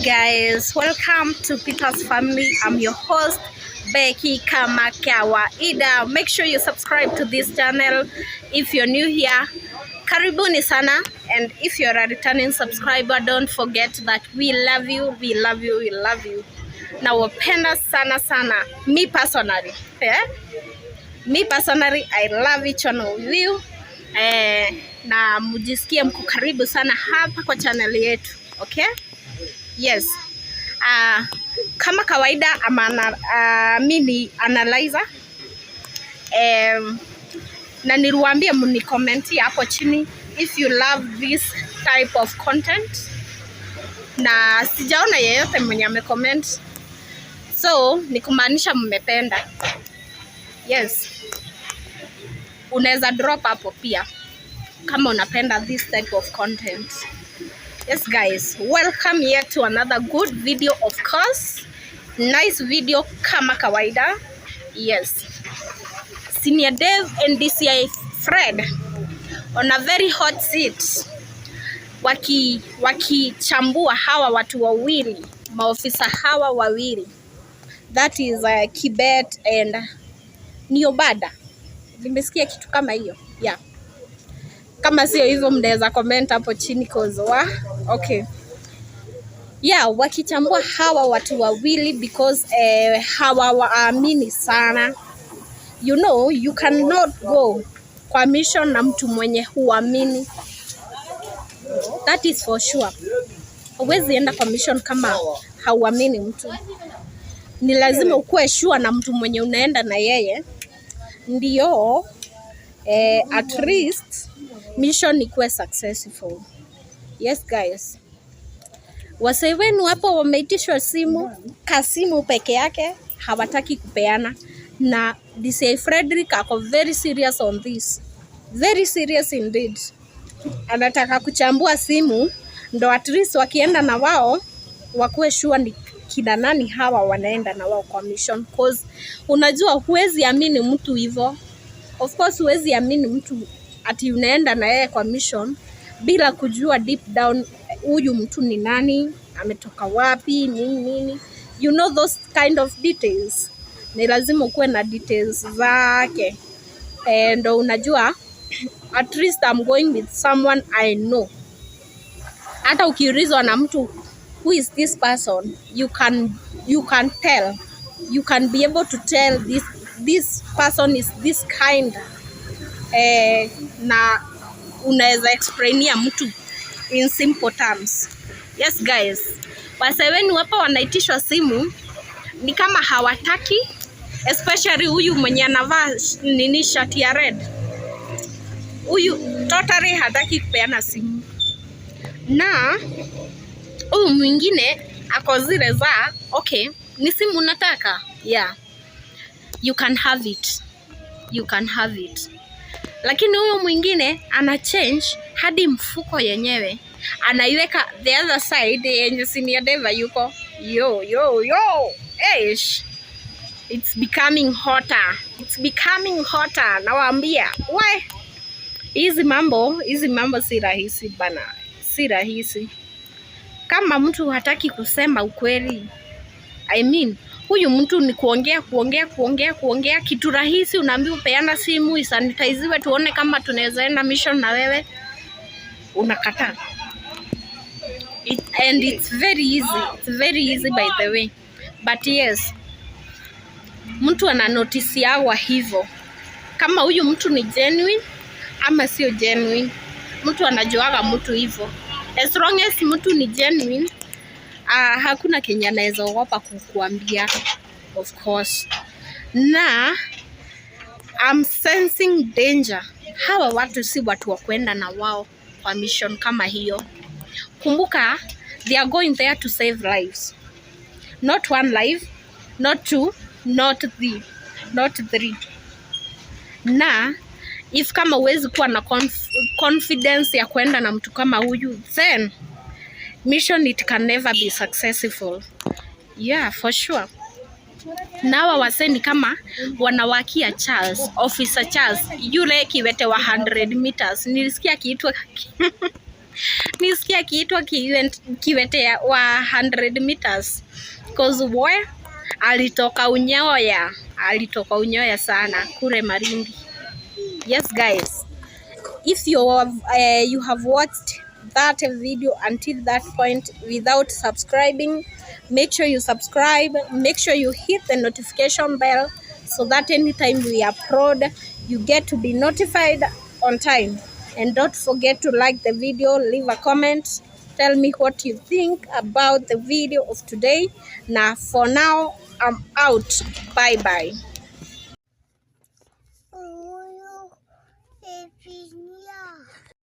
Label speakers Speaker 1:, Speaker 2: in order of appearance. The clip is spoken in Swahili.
Speaker 1: guys, welcome to Peter's Family. I'm your host Becky Kamakawaida. Make sure you subscribe to this channel if you're new here. Karibuni sana, and if you're a returning subscriber, don't forget that we love you, we love you, we love you. Nawapenda sana sana. Me personally, I love each one of you. Na mujisikie mko karibu sana hapa kwa channel yetu. Okay? Yes. Kama kawaida mimi analyzer. Na niruambie mnikomenti hapo chini if you love this type of content. Na sijaona yeyote mwenye amecomment. So ni kumaanisha mmependa. Yes. Unaweza drop hapo pia kama unapenda this type of content. Yes guys, welcome here to another good video, of course. Nice video kama kawaida. Yes. Senior Dev and DCI Fred on a very hot seat. Wakichambua hawa watu wawili, maofisa hawa wawili. That is Kibet and Niobada. Nimesikia kitu kama hiyo. Yeah. Kama sio hivyo mnaweza comment hapo chini okay. Yeah, wakichambua hawa watu wawili because hawa waamini sana. You know, you cannot go kwa mission na mtu mwenye huamini. That is for sure. Huwezi enda kwa mission kama hauamini mtu. Ni lazima ukuwe sure na mtu mwenye unaenda na yeye. Ndiyo at least mission ikuwe successful. Yes guys. Wasee wenu hapo wameitishwa kasimu peke yake, hawataki kupeana. Na DCI Frederick ako very serious on this. Very serious indeed. Anataka kuchambua simu ndo at least wakienda na wao wakuwe sure ni kina nani hawa wanaenda na wao kwa mission. Cause unajua huwezi amini mtu hivyo. Of course huwezi amini mtu ati unaenda na yeye kwa mission bila kujua deep down huyu mtu ni nani, ametoka wapi, nini. You know those kind of details. Ni lazima ukuwe na details zake. And unajua at least I'm going with someone I know. Hata ukiulizwa na mtu who is this person, you can tell. You can be able to tell this person is this kind. Na unaweza explainia mtu in simple terms. Yes guys, wasee wenu hapa wanaitishwa simu ni kama hawataki, especially huyu mwenye anavaa nini shati ya red. Huyu totally hataki kupeana simu. Na huyu mwingine ako zile za okay, ni simu unataka? Yeah. You can have it. You can have it. Lakini huyo mwingine ana change hadi mfuko yenyewe. Anaiweka the other side yenye Senior Deva yuko. Yo. Eish. It's becoming hotter. It's becoming hotter. Nawaambia. Why? Hizi mambo si rahisi bana. Si rahisi. Kama mtu hataki kusema ukweli. I mean, huyu mtu ni kuongea kitu rahisi. Unaambiwa upeana simu isanitiziwe tuone kama tunaweza enda mission na wewe, unakataa. And it's very easy by the way. But yes, mtu ananotisiwa hivyo kama huyu mtu ni genuine ama sio genuine. Mtu anajuaga mtu hivyo. As long as mtu ni genuine, hakuna Kenya anaweza ogopa kukuambia, of course. Na I'm sensing danger. Hawa watu si watu wa kwenda na wao kwa mission kama hiyo. Kumbuka, they are going there to save lives. Not one life, not two, not three. Na if kama huwezi kuwa na confidence ya kwenda na mtu kama huyu, then mission it can never be successful. Yeah, for sure. Nawa waseni kama wanawakia Officer Charles, yule kiwete wa 100 meters. Nilisikia kiitwa Nisikia akiitwa kiwete wa 100 meters cause boy alitoka unyoya sana kule Malindi. Yes guys, if you have watched that video until that point without subscribing, make sure you subscribe, make sure you hit the notification bell so that anytime we upload you get to be notified on time. And don't forget to like the video, leave a comment, tell me what you think about the video of today. Now for now I'm out, bye bye.